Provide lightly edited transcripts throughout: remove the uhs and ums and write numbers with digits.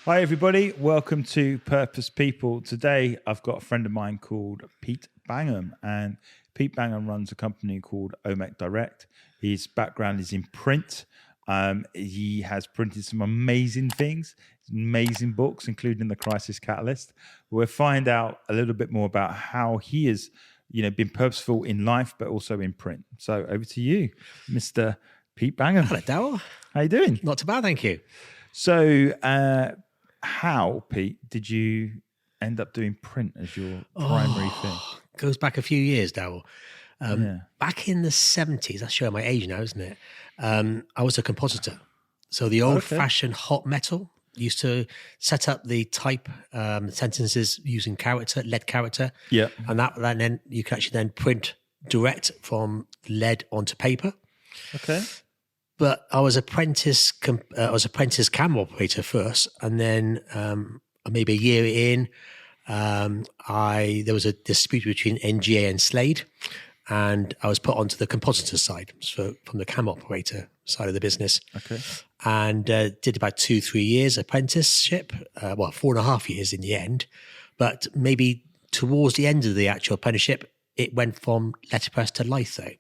Hi, everybody. Welcome to Purpose People. Today, I've got a friend of mine called Pete Bangham, and Pete Bangham runs a company called Ommec Direct. His background is in print. He has printed some amazing things, amazing books, including The Crisis Catalyst. We'll find out a little bit more about how he has, been purposeful in life, but also in print. So over to you, Mr. Pete Bangham. Hello, Darrell. How you doing? Not too bad, thank you. So, how, Pete, did you end up doing print as your primary thing? Goes back a few years, Darrell. Back in the 70s, that's showing my age now, isn't it? I was a compositor. So the old-fashioned hot metal used to set up the type sentences using lead character. Yeah. And then you could actually then print direct from lead onto paper. Okay. But I was apprentice camera operator first, and then maybe a year in, there was a dispute between NGA and Slade, and I was put onto the compositor side, so from the camera operator side of the business. Okay. And did about 2-3 years apprenticeship, 4.5 years in the end. But maybe towards the end of the actual apprenticeship, it went from letterpress to litho.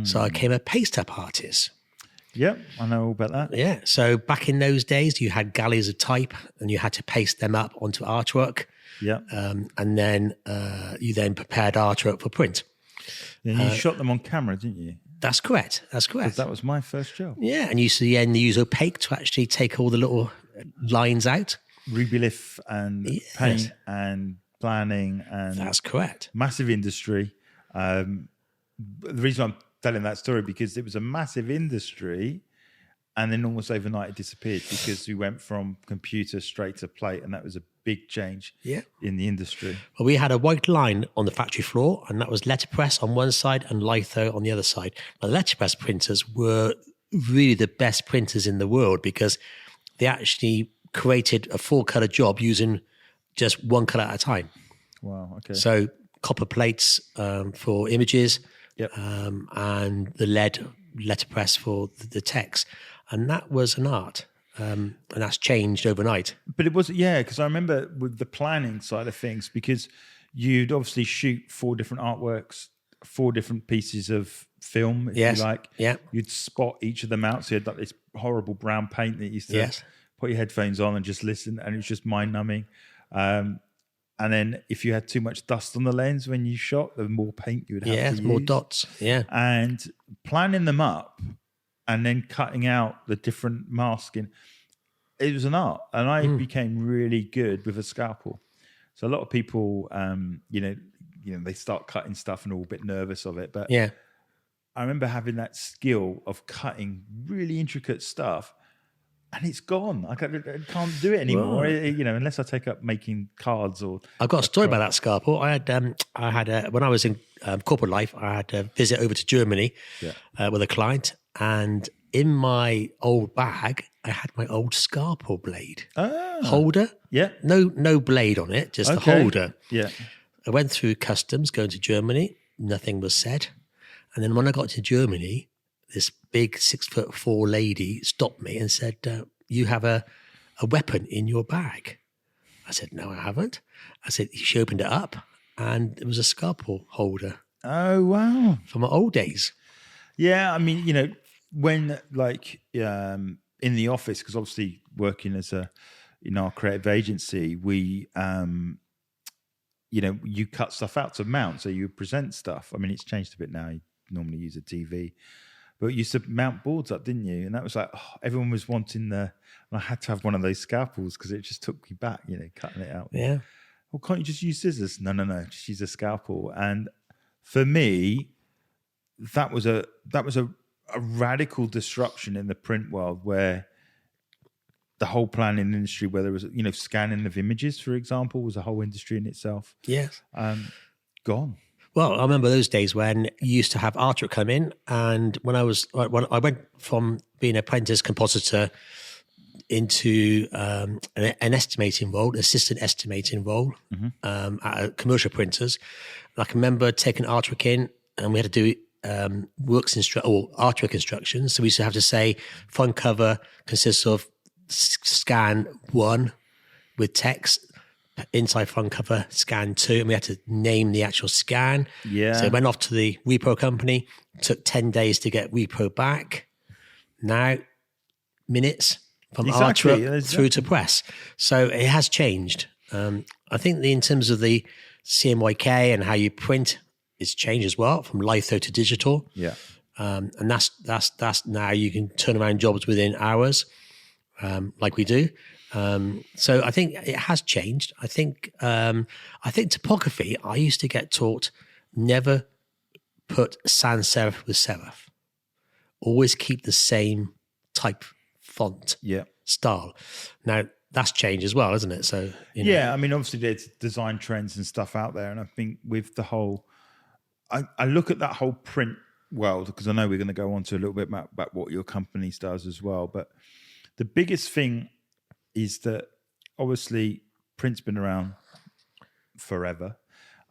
So I became a paste-up artist. Yep, I know all about that. Yeah. So back in those days, you had galleys of type and you had to paste them up onto artwork. Yeah. And then you then prepared artwork for print. Yeah, you shot them on camera, didn't you? That's correct. Because that was my first job. Yeah. And you use opaque to actually take all the little lines out. Rubylith and paint and planning. And that's correct. Massive industry. The reason I'm telling that story because it was a massive industry, and then almost overnight it disappeared because we went from computer straight to plate, and that was a big change in the industry. Well, we had a white line on the factory floor, and that was letterpress on one side and litho on the other side. Now, letterpress printers were really the best printers in the world because they actually created a full-color job using just one color at a time. Wow, okay. So copper plates for images, Yep. And the lead letterpress for the text. And that was an art. And that's changed overnight. But it was, because I remember with the planning side of things, because you'd obviously shoot 4 different artworks, 4 different pieces of film, if you like. Yeah. You'd spot each of them out. So you had like this horrible brown paint that you used to put your headphones on and just listen, and it was just mind-numbing. And then if you had too much dust on the lens when you shot, the more paint you would have to use. More dots. Yeah. And planning them up and then cutting out the different masking, it was an art. And I became really good with a scalpel. So a lot of people, they start cutting stuff and are all a bit nervous of it. But I remember having that skill of cutting really intricate stuff. And it's gone. I can't do it anymore. Unless I take up making cards or. I've got a story about that scalpel. When I was in corporate life, I had a visit over to Germany with a client, and in my old bag, I had my old scalpel blade holder. Yeah, no blade on it, just the holder. Yeah, I went through customs going to Germany. Nothing was said, and then when I got to Germany, this big 6'4" lady stopped me and said, you have a weapon in your bag. I said, no, I haven't. I said, she opened it up and it was a scalpel holder. Oh, wow. From my old days. Yeah. I mean, when in the office, because obviously working as our creative agency, we, you cut stuff out to mount. So you present stuff. I mean, it's changed a bit now. You normally use a TV. But you used to mount boards up, didn't you? And that was like, everyone was wanting and I had to have one of those scalpels because it just took me back, cutting it out. Yeah. Well, can't you just use scissors? No, just use a scalpel. And for me, that was a radical disruption in the print world where the whole planning industry, where there was, scanning of images, for example, was a whole industry in itself. Yes. Gone. Well, I remember those days when you used to have artwork come in, and when I went from being an apprentice compositor into an estimating role, assistant estimating role at commercial printers. And I can remember taking artwork in, and we had to do artwork instructions. So we used to have to say front cover consists of scan 1, with text, inside front cover, scan to, and we had to name the actual scan. Yeah. So it went off to the repro company, took 10 days to get repro back. Now, minutes from our truck through to press. So it has changed. I think in terms of the CMYK and how you print, it's changed as well from litho to digital. Yeah. And that's now you can turn around jobs within hours, like we do. So I think it has changed. I think topography, I used to get taught never put sans serif with serif. Always keep the same type font style. Now that's changed as well, isn't it? So I mean, obviously there's design trends and stuff out there, and I think with the whole, I look at that whole print world, because I know we're going to go on to a little bit about what your company does as well. But the biggest thing is that obviously print's been around forever,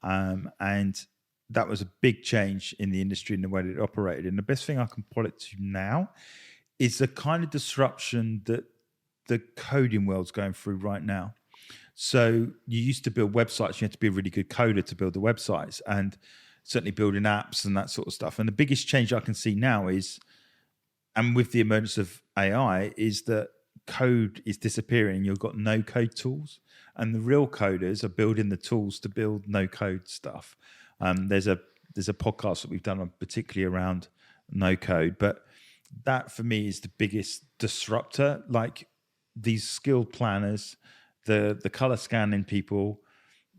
and that was a big change in the industry and the way that it operated. And the best thing I can put it to now is the kind of disruption that the coding world's going through right now. So you used to build websites, you had to be a really good coder to build the websites, and certainly building apps and that sort of stuff. And the biggest change I can see now is, and with the emergence of AI, is that code is disappearing. You've got no code tools, and the real coders are building the tools to build no code stuff. There's a podcast that we've done on particularly around no code, but that for me is the biggest disruptor. Like these skilled planners, the color scanning people,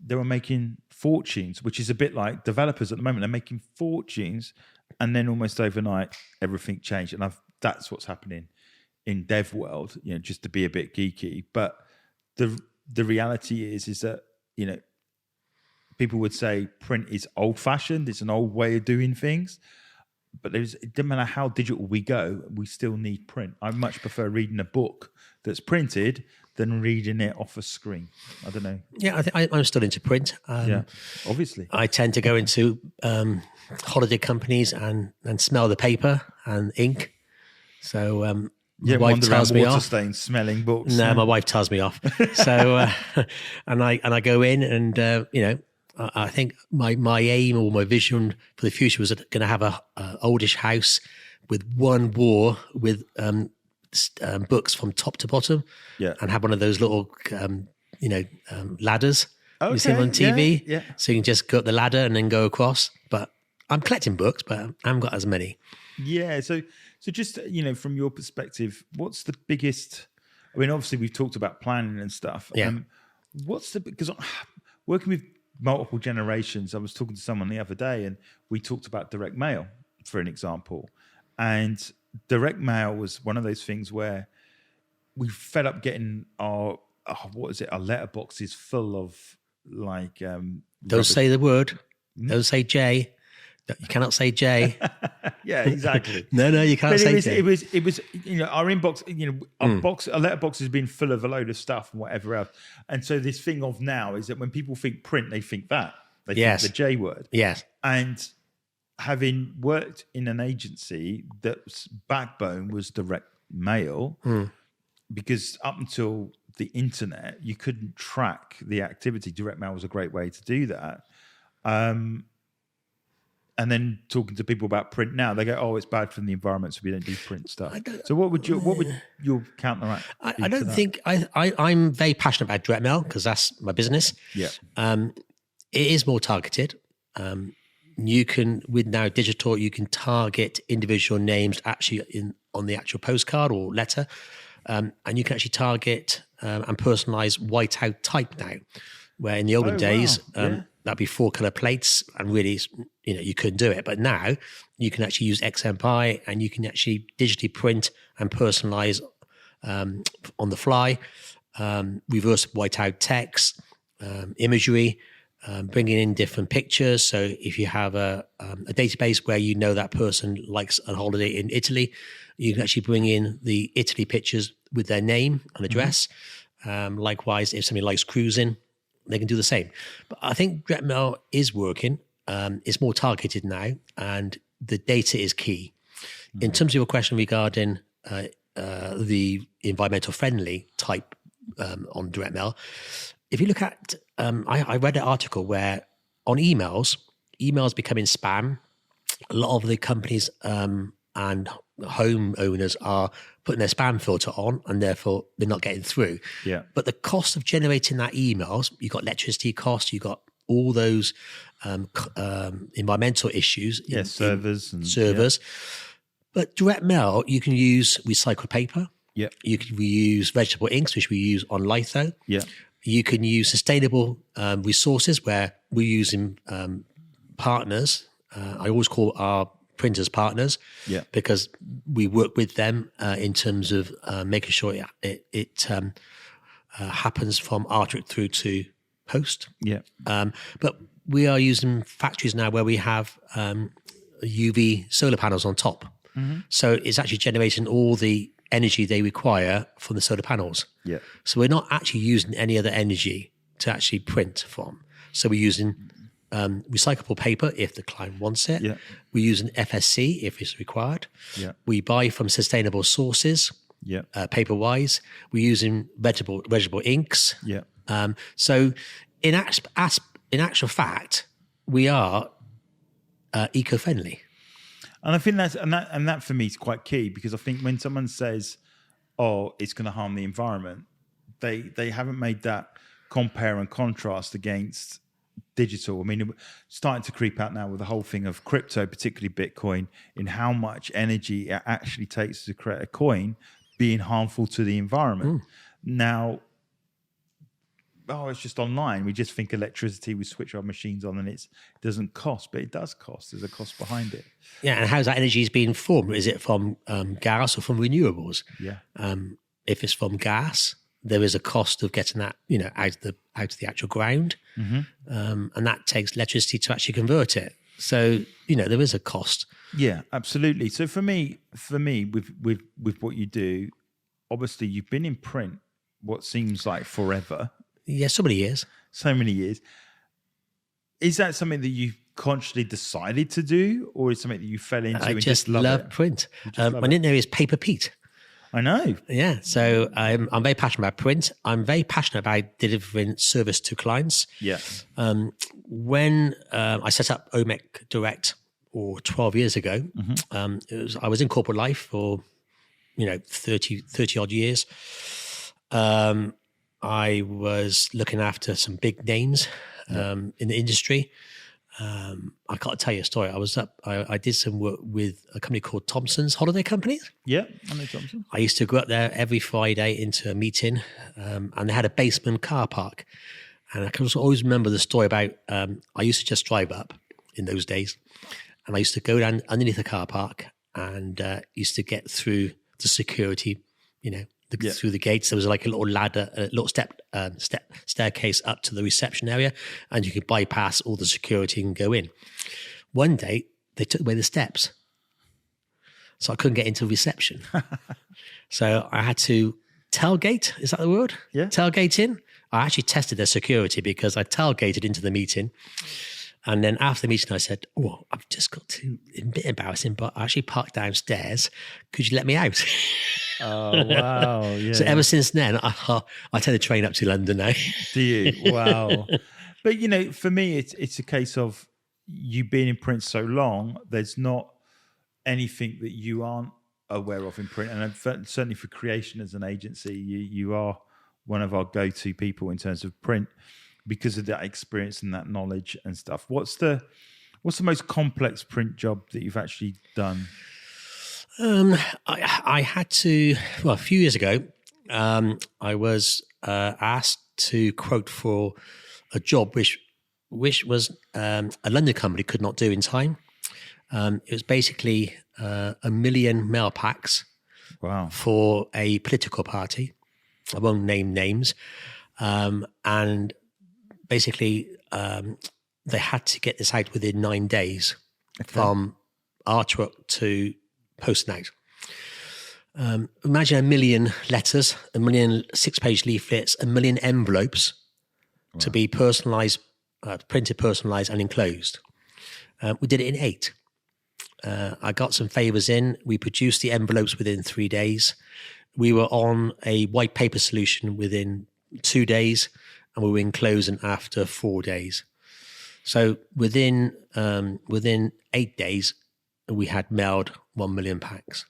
they were making fortunes, which is a bit like developers at the moment. They're making fortunes, and then almost overnight everything changed. And that's what's happening in dev world, just to be a bit geeky. But the reality is that, people would say print is old fashioned. It's an old way of doing things. But it doesn't matter how digital we go, we still need print. I much prefer reading a book that's printed than reading it off a screen. I don't know. Yeah, I'm still into print. Obviously. I tend to go into holiday companies and smell the paper and ink. So my wife tells me off. Stains, smelling books. No, my wife tells me off. So and I go in and I think my aim or my vision for the future was going to have a oldish house with one wall with books from top to bottom, and have one of those little ladders you see them on TV. Yeah. So you can just go up the ladder and then go across. But I'm collecting books, but I haven't got as many. Yeah. So just from your perspective, what's the biggest? I mean, obviously we've talked about planning and stuff. Yeah. Because working with multiple generations, I was talking to someone the other day, and we talked about direct mail, for an example. And direct mail was one of those things where we fed up getting our letterboxes full of like. Don't say the word. Don't say J. You cannot say J. Yeah, exactly. No, you can't say J. It was our inbox, our letterbox has been full of a load of stuff and whatever else. And so this thing of now is that when people think print, they think that. They think the J word. Yes. And having worked in an agency that's backbone was direct mail, because up until the internet, you couldn't track the activity. Direct mail was a great way to do that. And then talking to people about print now, they go, "Oh, it's bad for the environment, so we don't do print stuff." So what would your counteract? I don't think I'm very passionate about direct mail because that's my business. Yeah. It is more targeted. You can, with now digital, you can target individual names actually on the actual postcard or letter, and you can actually target and personalize whiteout type now, where in the olden days. Wow. That'd be 4-color plates, and really, you couldn't do it. But now you can actually use XMPie, and you can actually digitally print and personalize on the fly, reverse whiteout text, imagery, bringing in different pictures. So if you have a database where that person likes a holiday in Italy, you can actually bring in the Italy pictures with their name and address. Likewise, if somebody likes cruising, they can do the same. But I think direct mail is working. It's more targeted now, and the data is key. In terms of your question regarding the environmental friendly type on direct mail. If you look at, I read an article where on emails becoming spam. A lot of the companies and home owners are putting their spam filter on, and therefore they're not getting through. Yeah. But the cost of generating that emails, you've got electricity costs, you've got all those environmental issues. Servers. But direct mail, you can use recycled paper. Yeah. You can reuse vegetable inks, which we use on litho. Yeah. You can use sustainable resources where we're using partners. I always call our printers partners, because we work with them in terms of making sure it happens from artwork through to post. Yeah. But we are using factories now where we have UV solar panels on top. Mm-hmm. So it's actually generating all the energy they require from the solar panels. Yeah. So we're not actually using any other energy to actually print from. So we're using recyclable paper if the client wants it. Yeah. We're using FSC if it's required. Yeah. We buy from sustainable sources. Yeah. Paper-wise, we're using vegetable inks. Yeah. So in actual fact, we are eco-friendly. And I think that for me is quite key, because I think when someone says, "Oh, it's going to harm the environment," they haven't made that compare and contrast against digital. I mean, starting to creep out now with the whole thing of crypto, particularly Bitcoin, in how much energy it actually takes to create a coin being harmful to the environment. Now, it's just online. We just think electricity, we switch our machines on and it doesn't cost, but it does cost. There's a cost behind it. Yeah, and how's that energy being formed? Is it from gas or from renewables? Yeah. If it's from gas, there is a cost of getting that, out of the actual ground, and that takes electricity to actually convert it. So, there is a cost. Yeah, absolutely. So for me, with what you do, obviously you've been in print what seems like forever. Yeah, so many years. So many years. Is that something that you consciously decided to do, or is something that you fell into? I and just love print. My nickname is Paper Pete. I know. Yeah, so I'm very passionate about print. I'm very passionate about delivering service to clients. Yeah. When I set up Ommec Direct 12 years ago, I was in corporate life for 30 odd years. I was looking after some big names in the industry. I can't tell you a story. I did some work with a company called Thompson's Holiday Company. Yeah, I know Thompson. I used to go up there every Friday into a meeting, and they had a basement car park. And I can always remember the story about, I used to just drive up in those days, and I used to go down underneath the car park and used to get through the security, through the gates. There was like a little ladder, a little staircase up to the reception area, and you could bypass all the security and go in. One day, they took away the steps, so I couldn't get into reception. So I had to tailgate. Is that the word? Yeah. Tailgate in. I actually tested their security because I tailgated into the meeting. And then after the meeting, I said, "Oh, I've just got to, a bit embarrassing, but I actually parked downstairs. Could you let me out?" Oh, wow. Yeah. So ever since then, I take the train up to London now. Do you? Wow. But, for me, it's a case of you being in print so long, there's not anything that you aren't aware of in print. And certainly for creation as an agency, you are one of our go-to people in terms of print because of that experience and that knowledge and stuff. What's the most complex print job that you've actually done? I had to, a few years ago, I was asked to quote for a job which was a London company could not do in time. It was basically 1 million mail packs. Wow. For a political party. I won't name names. And basically, they had to get this out within 9 days from artwork to posting out. Imagine 1 million letters, 1 million 6-page leaflets, 1 million envelopes to be personalised, printed, personalised and enclosed. We did it in 8. I got some favours in. We produced the envelopes within 3 days. we were on a white paper solution within 2 days, and we were in closing after 4 days. So within 8 days, we had mailed 1 million packs.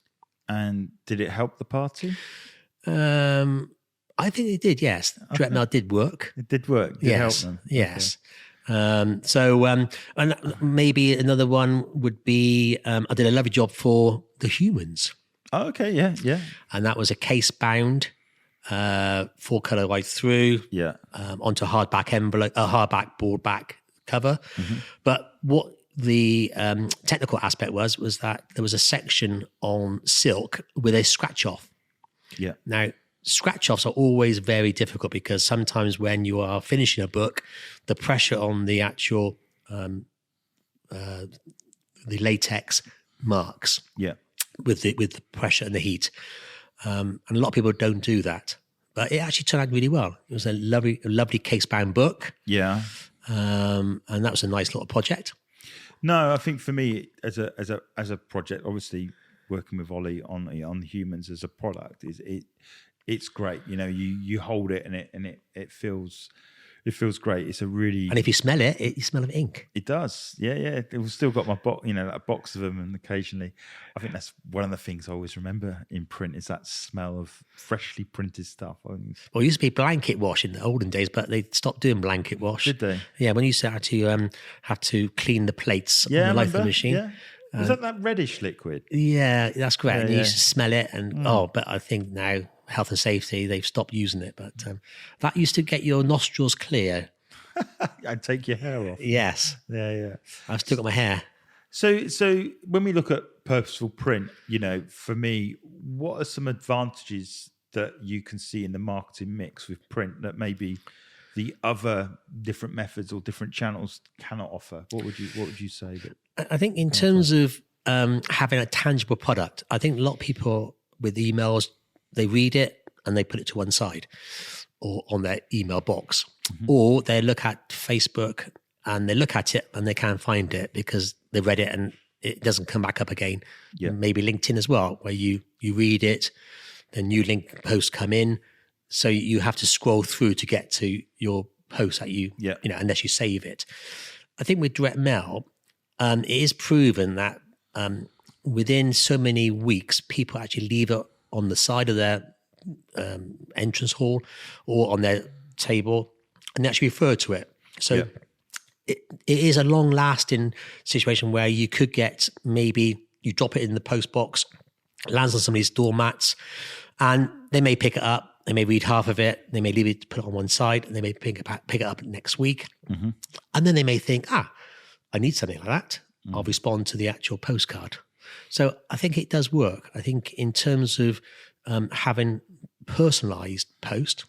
And did it help the party? I think it did, yes. Okay. Direct mail did work. It did work. Did Yes, help them. yes. Okay. And maybe another one would be, I did a lovely job for the Humans. Oh, okay, yeah, yeah. And that was a case bound, 4-color right through, Yeah. Onto a hardback envelope, a hardback board back cover. Mm-hmm. But what the technical aspect was that there was a section on silk with a scratch off. Yeah. Now, scratch offs are always very difficult because sometimes when you are finishing a book, the pressure on the actual the latex marks. Yeah. With the pressure and the heat, and a lot of people don't do that. But it actually turned out really well. It was a lovely case bound book. Yeah. And that was a nice little project. No, I think for me as a project, obviously working with Ollie on the Humans as a product it's great. You know, you hold it and it feels great. It's a really, and if you smell it, you smell of ink. It does. Yeah. It's still got my that box of them, and occasionally, I think that's one of the things I always remember in print is that smell of freshly printed stuff. Well, it used to be blanket wash in the olden days, but they stopped doing blanket wash. Did they? Yeah, when you used to have to clean the plates on the Litho machine. Yeah. Was that reddish liquid? Yeah, that's correct. Yeah, and you used to smell it, and but I think now, health and safety, they've stopped using it. But that used to get your nostrils clear. I'd take your hair off. Yes. Yeah. I've still got my hair. So when we look at purposeful print, for me, what are some advantages that you can see in the marketing mix with print that maybe the other different methods or different channels cannot offer? What would you say? I think in terms of having a tangible product, I think a lot of people with emails, they read it and they put it to one side or on their email box, or they look at Facebook and they look at it and they can't find it because they read it and it doesn't come back up again. Yeah. Maybe LinkedIn as well, where you read it, then new link posts come in. So you have to scroll through to get to your post that unless you save it. I think with direct mail, it is proven that within so many weeks, people actually leave it on the side of their entrance hall or on their table and they actually refer to it. So it is a long-lasting situation where you could get, maybe you drop it in the post box, lands on somebody's doormats, and they may pick it up. They may read half of it. They may leave it, put it on one side, and they may pick it up next week. Mm-hmm. And then they may think, I need something like that. Mm-hmm. I'll respond to the actual postcard. So I think it does work. I think in terms of having personalized post,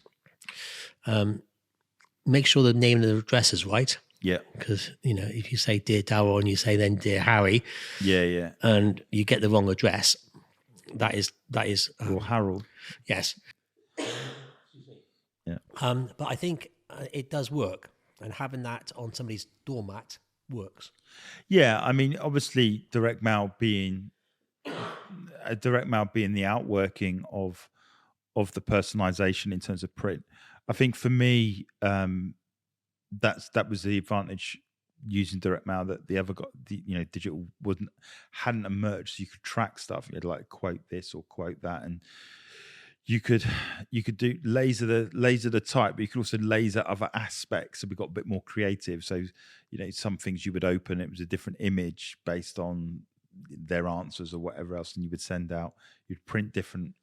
make sure the name and the address is right. Yeah. Because, if you say Dear Darrell and you say then Dear Harry. Yeah. And you get the wrong address, that is. Or Harold. Yes. Yeah. But I think it does work. And having that on somebody's doormat works. Yeah. I mean, obviously direct mail being the outworking of the personalization in terms of print. I think for me, that was the advantage using direct mail that the other got. Digital hadn't emerged, so you could track stuff. You had like quote this or quote that, and you could do laser the type, but you could also laser other aspects. So we got a bit more creative. So some things you would open, it was a different image based on their answers or whatever else, and you would send out. You'd print different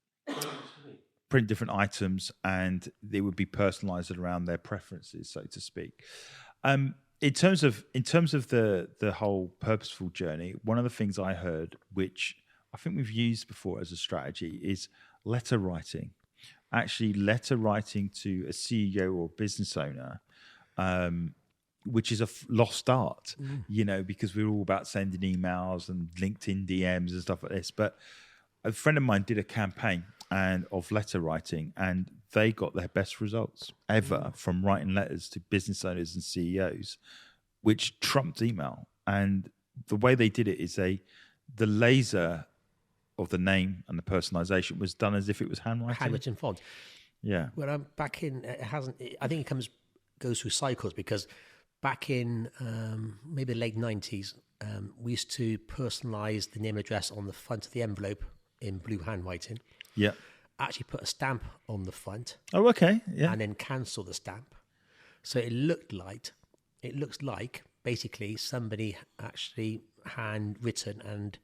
items, and they would be personalized around their preferences, so to speak. In terms of the whole purposeful journey, one of the things I heard, which I think we've used before as a strategy, is letter writing. Actually, letter writing to a CEO or business owner, which is a lost art, because we're all about sending emails and LinkedIn DMs and stuff like this. But a friend of mine did a campaign of letter writing, and they got their best results ever from writing letters to business owners and CEOs, which trumped email. And the way they did it is the laser of the name and the personalization was done as if it was handwriting. Handwritten font. Yeah. When I'm back in, I think it goes through cycles, because back in maybe the late 90s, we used to personalize the name and address on the front of the envelope in blue handwriting. Yeah. Actually put a stamp on the front. Oh, okay. Yeah. And then cancel the stamp. So it looks like basically somebody actually handwritten and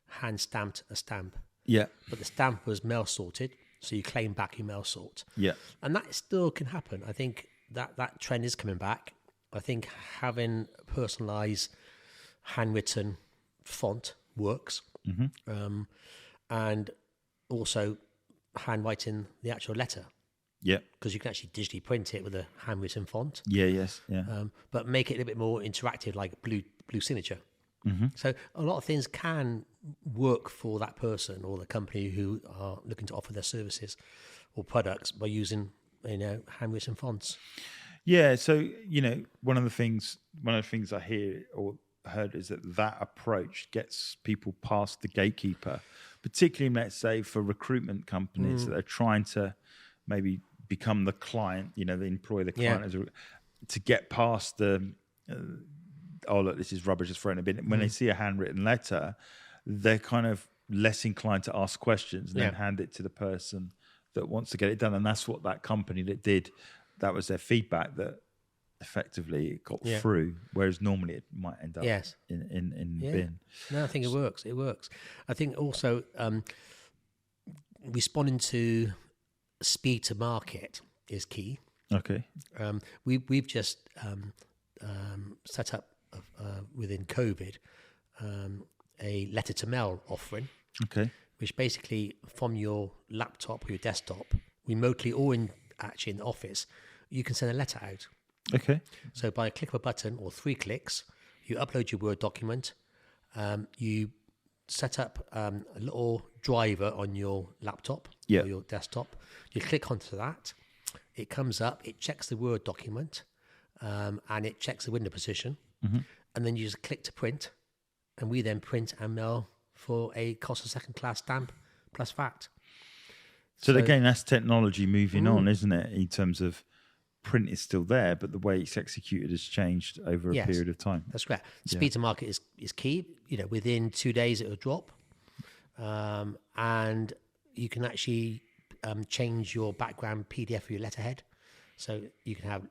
hand stamped a stamp. Yeah. But the stamp was mail sorted, so you claim back your mail sort. Yeah. And that still can happen. I think that trend is coming back. I think having personalised handwritten font works. And also handwriting the actual letter. Yeah. Because you can actually digitally print it with a handwritten font. Yeah, yes. Yeah. But make it a little bit more interactive, like blue signature. So a lot of things can work for that person or the company who are looking to offer their services or products by using, handwritten fonts. Yeah, so one of the things I hear or heard is that approach gets people past the gatekeeper, particularly let's say for recruitment companies that are trying to maybe become the client. They employ the client to get past the. Oh look, this is rubbish. Just throw it in a bin. When they see a handwritten letter, they're kind of less inclined to ask questions and then hand it to the person that wants to get it done. And that's what that company that did. That was their feedback, that effectively it got through, whereas normally it might end up in the bin. No, I think it works. I think also responding to speed to market is key. Okay. We've just set up within COVID a letter to mail offering. Okay. Which basically from your laptop or your desktop, remotely or in the office, you can send a letter out. Okay. So by a click of a button or 3 clicks, you upload your Word document, you set up a little driver on your laptop or your desktop. You click onto that, it comes up, it checks the Word document, and it checks the window position, and then you just click to print, and we then print and mail for a cost of second class stamp plus VAT. So again, that's technology moving on, isn't it? In terms of print is still there, but the way it's executed has changed over a period of time. That's correct. Speed to market is key. Within 2 days it will drop, and you can actually change your background PDF for your letterhead. So you can have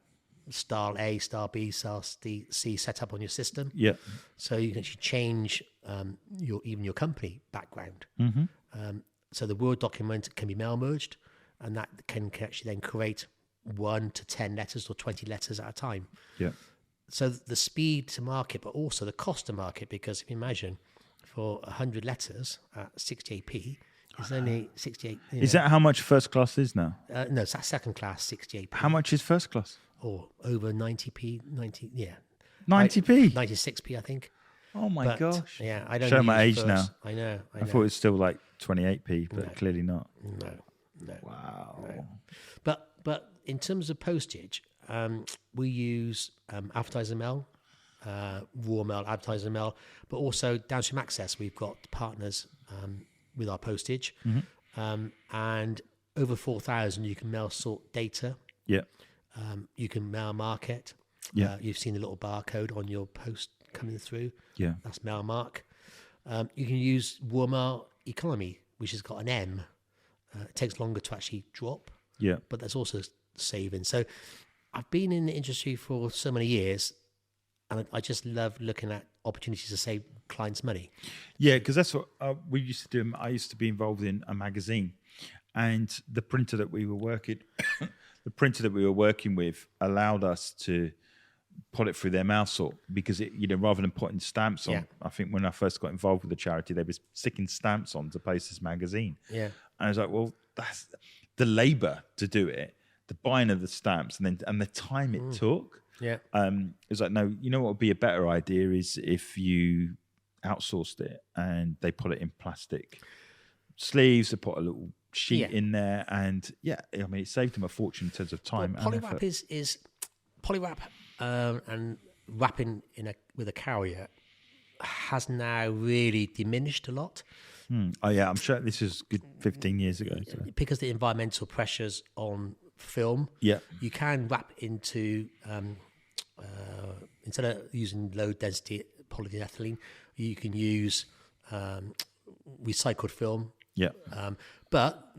style A, style B, style C set up on your system. Yeah. So you can actually change your company background. So the Word document can be mail merged, and that can actually then create 1 to 10 letters or 20 letters at a time. Yeah. So the speed to market, but also the cost to market, because if you imagine for 100 letters at 68p, it's only 68. Is that how much first class is now? No, it's that second class 68p. How much is first class? Or over 90p, 90p? 96p, I think. Oh my gosh. Yeah, I don't show my age now. I know. I thought it was still like 28p, but clearly not. No. Wow. No. But in terms of postage, we use advertiser mail, raw mail, advertiser mail, but also downstream access. We've got partners with our postage, and over 4,000 you can mail sort data. Yeah. You can mail market. Yeah. You've seen the little barcode on your post coming through. Yeah. That's mail mark. You can use raw mail economy, which has got an M. It takes longer to actually drop. Yeah. But there's also saving. So I've been in the industry for so many years, and I just love looking at opportunities to save clients money. Yeah, because that's what we used to do. I used to be involved in a magazine, and the printer that we were working with allowed us to put it through their mail sort, because it, rather than putting stamps on, I think when I first got involved with the charity, they were sticking stamps on to post this magazine. Yeah. And I was like, well, that's the labor to do it, the buying of the stamps, and the time it took. Yeah. It was like, no, what would be a better idea is if you outsourced it and they put it in plastic sleeves, they put a little sheet in there, and it saved them a fortune in terms of time. Well, polywrap is polywrap and wrapping with a carrier has now really diminished a lot. Oh yeah, I'm sure this is good 15 years ago. So. Because the environmental pressures on film, Yeah. you can wrap into instead of using low density polyethylene, you can use recycled film. Yeah. But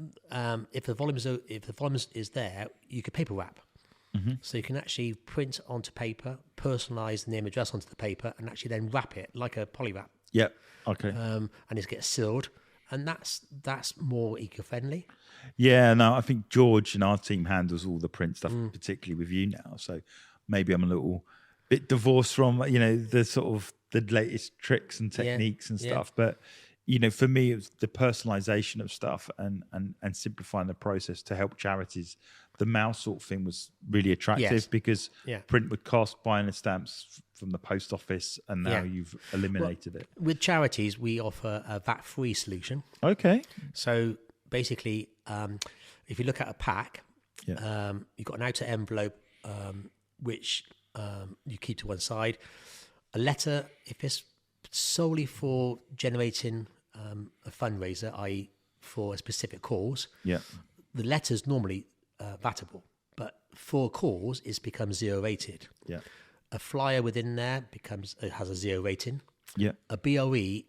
if the volume is there, you could paper wrap. So you can actually print onto paper, personalize the name and address onto the paper, and actually then wrap it like a poly wrap. Yeah. Okay. And it gets sealed, and that's more eco-friendly. Yeah, no, I think George in our team handles all the print stuff, particularly with you now. So maybe I'm a little bit divorced from, the sort of the latest tricks and techniques and stuff. But, for me, it was the personalization of stuff and simplifying the process to help charities. The mouse sort of thing was really attractive because print would cost, buying the stamps from the post office, and now you've eliminated it. With charities, we offer a VAT-free solution. Okay. So basically, if you look at a pack, you've got an outer envelope, which you keep to one side. A letter, if it's solely for generating a fundraiser, i.e. for a specific cause, the letter's normally vatable. But for a cause, it's become zero rated. Yeah. A flyer within there has a zero rating. Yeah. A BOE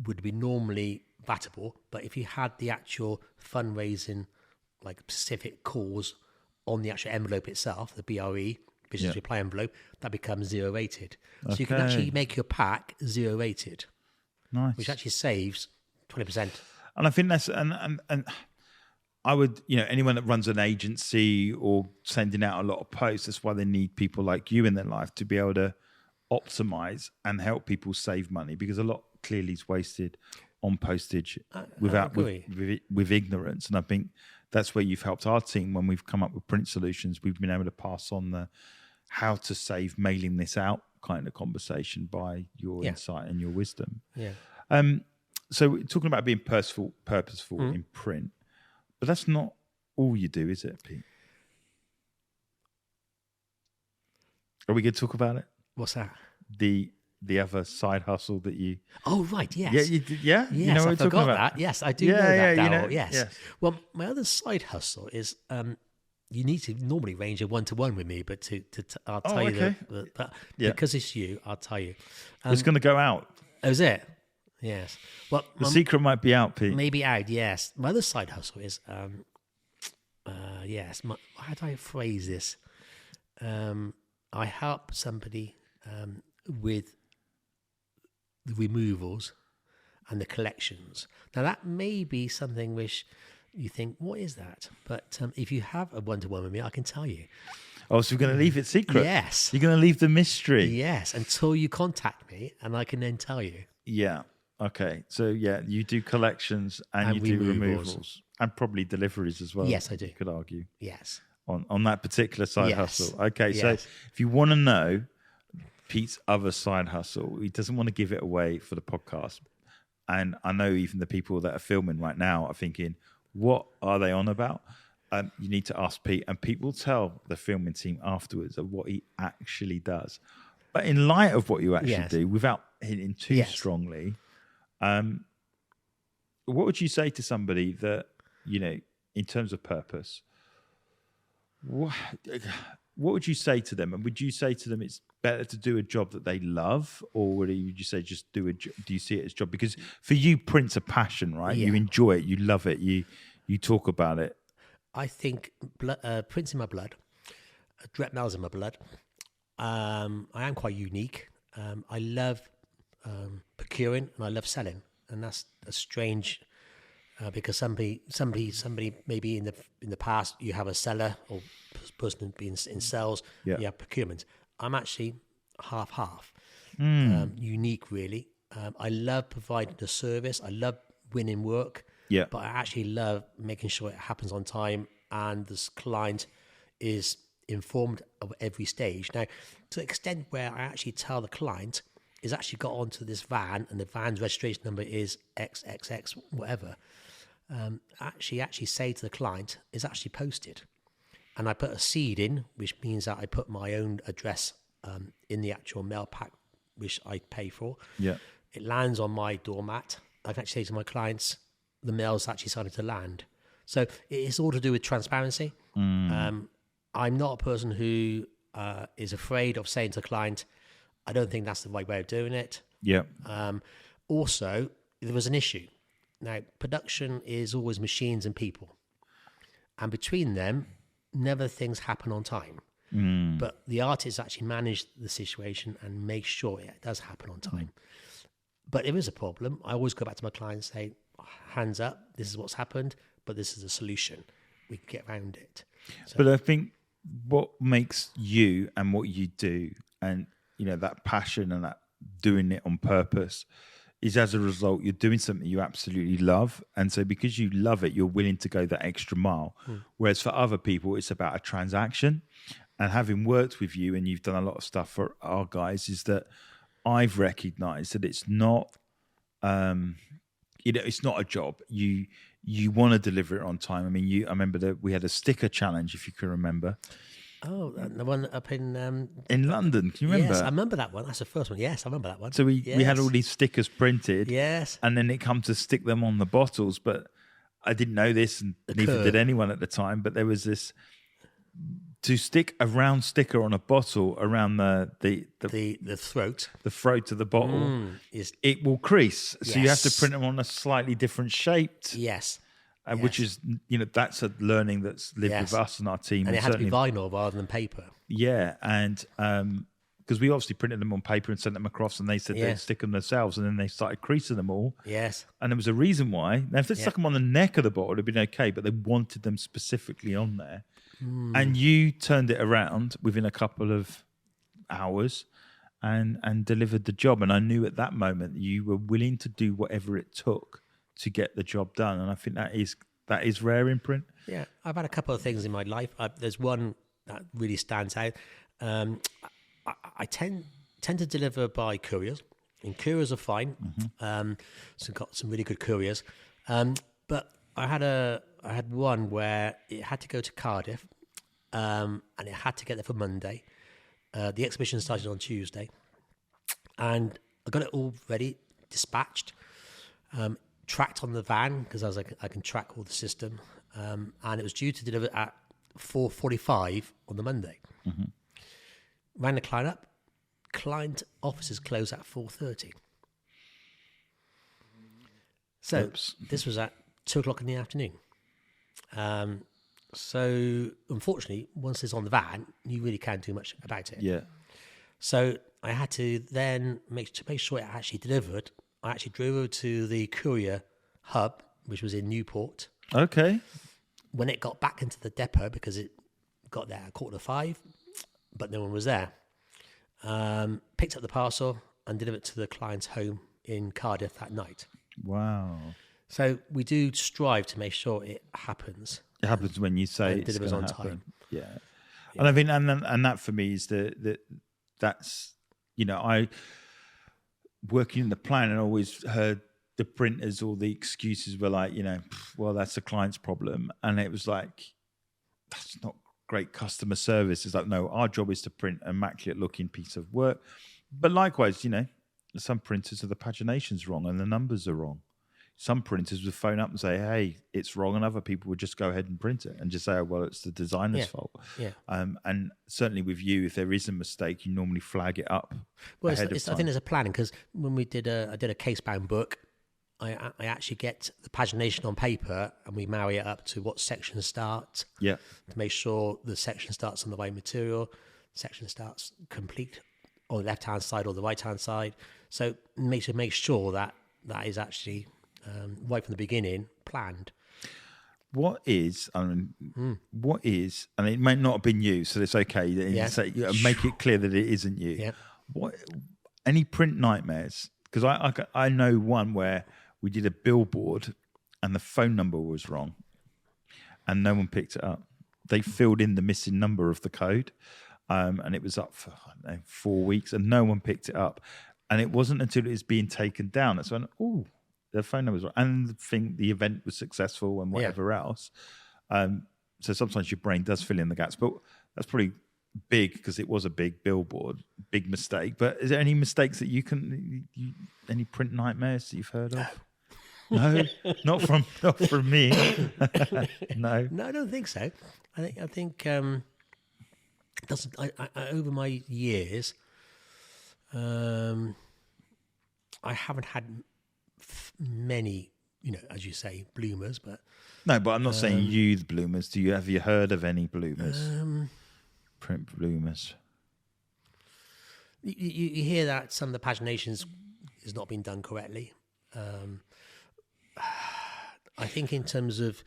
would be normally vatable, but if you had the actual fundraising, like specific cause on the actual envelope itself, the BRE, business reply envelope, that becomes zero rated. So you can actually make your pack zero rated. Nice. Which actually saves 20%. And I think that's and I would, anyone that runs an agency or sending out a lot of posts, that's why they need people like you in their life to be able to optimize and help people save money, because a lot clearly is wasted on postage with ignorance. And I think that's where you've helped our team when we've come up with print solutions. We've been able to pass on the how to save mailing this out kind of conversation by your insight and your wisdom. Yeah. So talking about being purposeful in print, but that's not all you do, is it, Pete? Are we going to talk about it? What's that? The other side hustle that you... Oh, right, yes. Yeah, you did, yeah? Yes, you know what I forgot about? that. Yes, I do know that, Darrell. Yes. Well, my other side hustle is... you need to normally arrange a one-to-one with me, but I'll tell you that because it's you, I'll tell you. It's going to go out. Oh, is it? Yes. Well, the secret might be out, Pete. Maybe out. Yes. My other side hustle is how do I phrase this? I help somebody with the removals and the collections. Now that may be something which you think, what is that? But if you have a one-to-one with me, I can tell you. Oh, so we're going to leave it secret? Yes. You're going to leave the mystery? Yes, until you contact me, and I can then tell you. Yeah. Okay. So, you do collections and you do removals. And probably deliveries as well. Yes, I do. You could argue. Yes. On that particular side hustle. Okay, so if you want to know Pete's other side hustle, he doesn't want to give it away for the podcast. And I know even the people that are filming right now are thinking, what are they on about? You need to ask Pete, and Pete will tell the filming team afterwards of what he actually does. But in light of what you actually do, without hinting too strongly, what would you say to somebody that, in terms of purpose, what would you say to them? And would you say to them it's better to do a job that they love, or would you say just do you see it as a job? Because for you, print's a passion, right? You enjoy it, you love it, you talk about it. I think print's in my blood. Direct mail's in my blood. I am quite unique. I love procuring and I love selling, and that's a strange because somebody maybe in the past you have a seller or person being in sales, you have procurement. I'm actually half unique really. I love providing the service. I love winning work. Yeah. But I actually love making sure it happens on time and this client is informed of every stage. Now, to the extent where I actually tell the client is actually got onto this van and the van's registration number is XXX, whatever, actually say to the client is actually posted. And I put a seed in, which means that I put my own address in the actual mail pack, which I pay for. Yeah. It lands on my doormat. I've actually said to my clients, the mail's actually started to land. So it's all to do with transparency. I'm not a person who is afraid of saying to a client, I don't think that's the right way of doing it. Yeah. Also, there was an issue. Now, production is always machines and people. And between them, never things happen on time. But the artists actually manage the situation and make sure it does happen on time. But if there's a problem, I always go back to my client and say, hands up, this is what's happened, but this is a solution. We can get around it. So, but I think what makes you and what you do, and that passion and that doing it on purpose, is as a result you're doing something you absolutely love, and so because you love it, you're willing to go that extra mile. Whereas for other people, it's about a transaction. And having worked with you, and you've done a lot of stuff for our guys, is that I've recognised that it's not, it's not a job. You want to deliver it on time. I mean, I remember that we had a sticker challenge, if you can remember. Oh, the one up in London. Can you remember? Yes, I remember that one. That's the first one. Yes, I remember that one. So we had all these stickers printed. Yes. And then it come to stick them on the bottles, but I didn't know this, and neither did anyone at the time. But there was this to stick a round sticker on a bottle around the throat, the throat of the bottle. It will crease, so you have to print them on a slightly different shaped. Yes. Which is, that's a learning that's lived with us and our team. And it had to be vinyl rather than paper. Yeah, and because we obviously printed them on paper and sent them across, and they said they'd stick them themselves, and then they started creasing them all. Yes. And there was a reason why. Now, if they stuck them on the neck of the bottle, it'd been okay, but they wanted them specifically on there. And you turned it around within a couple of hours and delivered the job. And I knew at that moment you were willing to do whatever it took to get the job done. And I think that is rare in print. Yeah, I've had a couple of things in my life. There's one that really stands out. I tend to deliver by couriers, and couriers are fine. So got some really good couriers. But I had one where it had to go to Cardiff, and it had to get there for Monday. The exhibition started on Tuesday, and I got it all ready, dispatched, tracked on the van because I was like, I can track all the system, and it was due to deliver at 4:45 on the Monday. Rang the client up. Client offices close at 4:30. So this was at 2:00 in the afternoon. So unfortunately, once it's on the van, you really can't do much about it. Yeah. So I had to then make sure it actually delivered. I actually drove over to the courier hub, which was in Newport. Okay. When it got back into the depot, because it got there at 4:45, but no one was there, picked up the parcel and delivered it to the client's home in Cardiff that night. Wow. So we do strive to make sure it happens. It happens when you say it delivers on time. Yeah. And I think, and that for me is that's I working in the plant and always heard the printers or the excuses were like, well, that's the client's problem, and it was like, that's not great customer service. It's like, no, our job is to print an immaculate looking piece of work. But likewise, some printers are the pagination's wrong and the numbers are wrong. Some printers would phone up and say, hey, it's wrong, and other people would just go ahead and print it and just say, oh, well, it's the designer's fault. Yeah. And certainly with you, if there is a mistake, you normally flag it up ahead of time. I think there's a planning, because when I did a case-bound book, I actually get the pagination on paper and we marry it up to what section starts. Yeah. To make sure the section starts on the right material, section starts complete on the left-hand side or the right-hand side. So make sure that is actually right from the beginning planned. What is, and it may not have been you, so it's okay. Make it clear that it isn't you. Yeah. Any print nightmares? Because I know one where we did a billboard and the phone number was wrong and no one picked it up. They filled in the missing number of the code, and it was up for 4 weeks and no one picked it up. And it wasn't until it was being taken down that's when, the phone number was wrong. And the event was successful and whatever else. So sometimes your brain does fill in the gaps, but that's probably big because it was a big billboard, big mistake. But is there any mistakes that any print nightmares that you've heard of? No, not from me. No. No, I don't think so. I think it doesn't. I over my years, I haven't had many, as you say, bloomers. But No, but I'm not saying you, the bloomers. Have you heard of any bloomers? Print bloomers. You hear that some of the paginations has not been done correctly. I think in terms of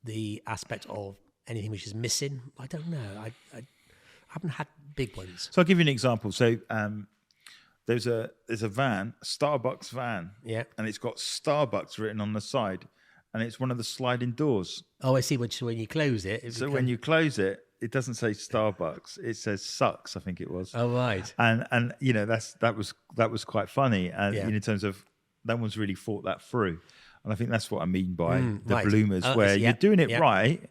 the aspect of anything which is missing, I don't know. I haven't had big ones. So I'll give you an example. So there's a van, a Starbucks van, Yeah. and it's got Starbucks written on the side, and it's one of the sliding doors. Oh, I see. When you close it, So when you close it, it doesn't say Starbucks; it says Sucks. I think it was. Oh, right. And that was quite funny, and in terms of no one's really thought that through, and I think that's what I mean by the right. bloomers, where you're doing it yeah. right,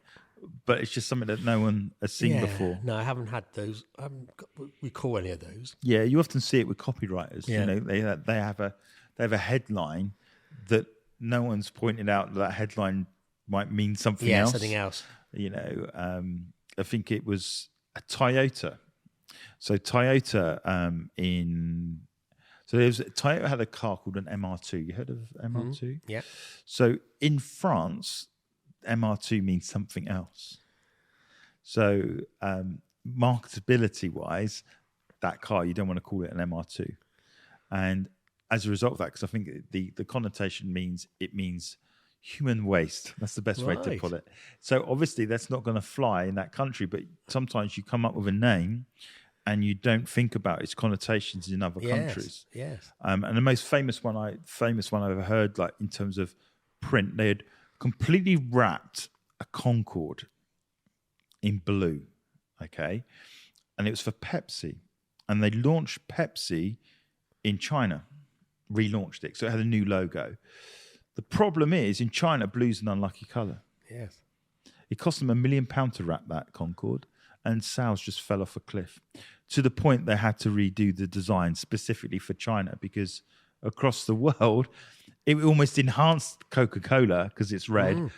but it's just something that no one has seen before. No, I haven't had those. I haven't recall any of those. Yeah, you often see it with copywriters. Yeah. They have a headline that no one's pointed out that headline might mean something else. Something else. I think it was a Toyota. So Toyota Toyota had a car called an MR2. You heard of MR2? Yeah. So in France, MR2 means something else. So marketability wise, that car, you don't want to call it an MR2. And as a result of that, because I think the connotation means human waste. That's the best way to put it. So obviously that's not going to fly in that country, but sometimes you come up with a name and you don't think about its connotations in other countries. Yes. And the most famous one I've ever heard, like in terms of print, they had completely wrapped a Concorde in blue, okay? And it was for Pepsi. And they launched Pepsi in China, relaunched it. So it had a new logo. The problem is, in China, blue's an unlucky colour. Yes. It cost them £1 million to wrap that Concorde, and sales just fell off a cliff to the point they had to redo the design specifically for China, because across the world, it almost enhanced Coca-Cola because it's red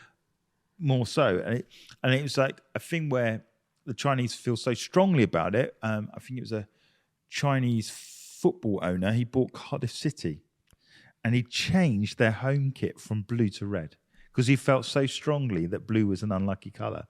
more so. And it was like a thing where the Chinese feel so strongly about it. I think it was a Chinese football owner. He bought Cardiff City, and he changed their home kit from blue to red because he felt so strongly that blue was an unlucky colour,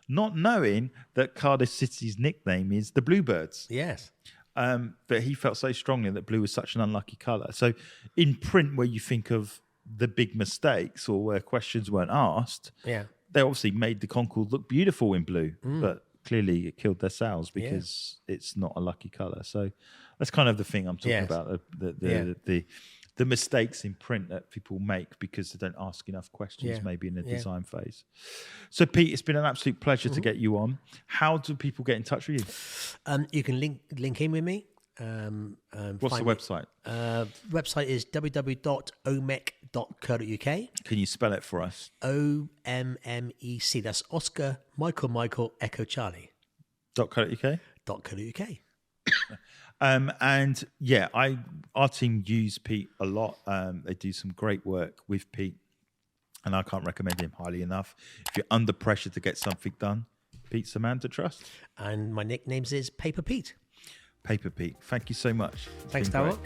not knowing that Cardiff City's nickname is the Bluebirds. Yes. But he felt so strongly that blue was such an unlucky colour. So in print, where you think of the big mistakes or where questions weren't asked, they obviously made the Concorde look beautiful in blue, but clearly it killed their sales because it's not a lucky colour. So that's kind of the thing I'm talking about, the mistakes in print that people make because they don't ask enough questions maybe in the design phase. So Pete, it's been an absolute pleasure to get you on. How do people get in touch with you? You can link in with me. What's the website? Website is www.ommec.co.uk. Can you spell it for us? OMMEC. That's Oscar Michael Echo Charlie. .co.uk? .co.uk. And our team use Pete a lot. They do some great work with Pete, and I can't recommend him highly enough. If you're under pressure to get something done, Pete's the man to trust. And my nickname is Paper Pete. Paper Pete. Thank you so much. Thanks, Darrell.